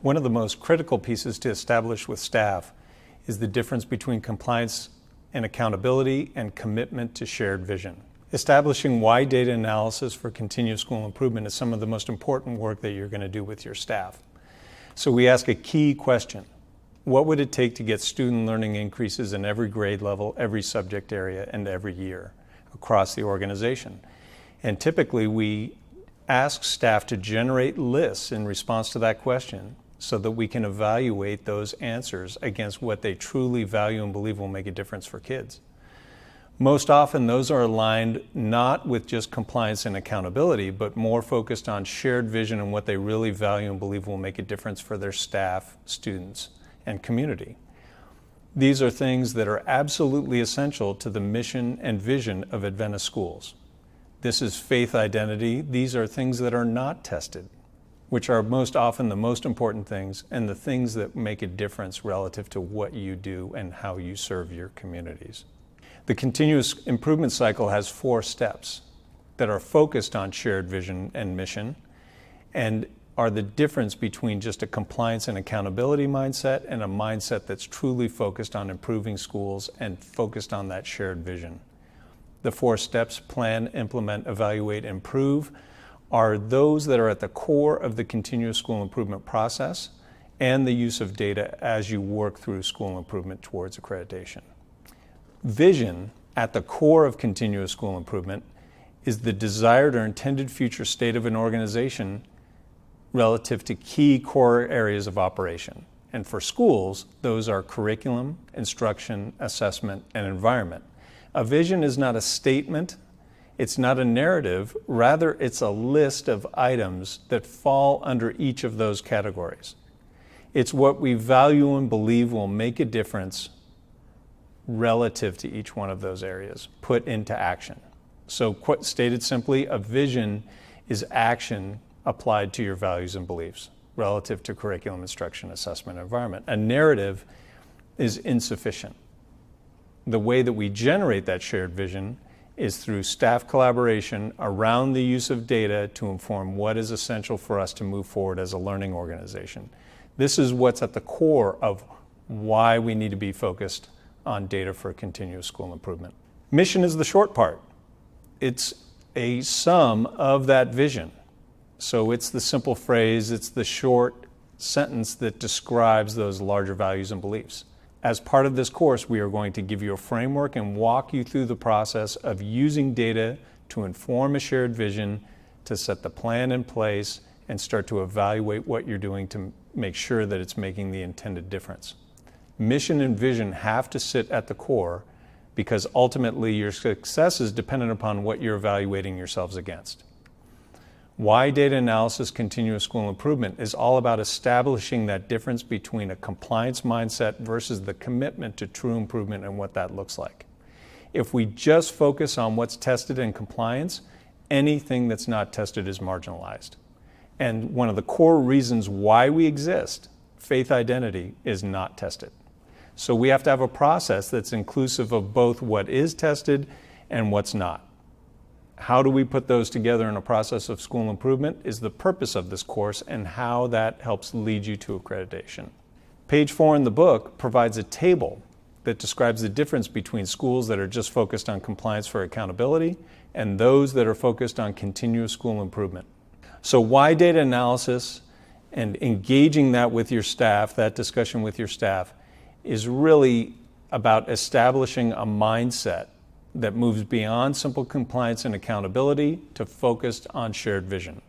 One of the most critical pieces to establish with staff is the difference between compliance and accountability and commitment to shared vision. Establishing why data analysis for continuous school improvement is some of the most important work that you're going to do with your staff. So we ask a key question. What would it take to get student learning increases in every grade level, every subject area, and every year across the organization? And typically we ask staff to generate lists in response to that question so that we can evaluate those answers against what they truly value and believe will make a difference for kids. Most often those are aligned not with just compliance and accountability, but more focused on shared vision and what they really value and believe will make a difference for their staff, students, and community. These are things that are absolutely essential to the mission and vision of Adventist schools. This is faith identity. These are things that are not tested, which are most often the most important things and the things that make a difference relative to what you do and how you serve your communities. The continuous improvement cycle has 4 steps that are focused on shared vision and mission and are the difference between just a compliance and accountability mindset and a mindset that's truly focused on improving schools and focused on that shared vision. The 4 steps, plan, implement, evaluate, improve, are those that are at the core of the continuous school improvement process and the use of data as you work through school improvement towards accreditation. Vision, at the core of continuous school improvement, is the desired or intended future state of an organization relative to key core areas of operation. And for schools, those are curriculum, instruction, assessment, and environment. A vision is not a statement, it's not a narrative, rather it's a list of items that fall under each of those categories. It's what we value and believe will make a difference relative to each one of those areas, put into action. So stated simply, a vision is action applied to your values and beliefs relative to curriculum, instruction, assessment, environment. A narrative is insufficient. The way that we generate that shared vision is through staff collaboration around the use of data to inform what is essential for us to move forward as a learning organization. This is what's at the core of why we need to be focused on data for continuous school improvement. Mission is the short part. It's a sum of that vision. So it's the simple phrase, it's the short sentence that describes those larger values and beliefs. As part of this course, we are going to give you a framework and walk you through the process of using data to inform a shared vision, to set the plan in place, and start to evaluate what you're doing to make sure that it's making the intended difference. Mission and vision have to sit at the core because ultimately your success is dependent upon what you're evaluating yourselves against. Why data analysis continuous school improvement is all about establishing that difference between a compliance mindset versus the commitment to true improvement and what that looks like. If we just focus on what's tested in compliance, anything that's not tested is marginalized. And one of the core reasons why we exist, faith identity, is not tested. So we have to have a process that's inclusive of both what is tested and what's not. How do we put those together in a process of school improvement is the purpose of this course and how that helps lead you to accreditation. Page 4 in the book provides a table that describes the difference between schools that are just focused on compliance for accountability and those that are focused on continuous school improvement. So why data analysis and engaging that with your staff, that discussion with your staff, is really about establishing a mindset that moves beyond simple compliance and accountability to focused on shared vision.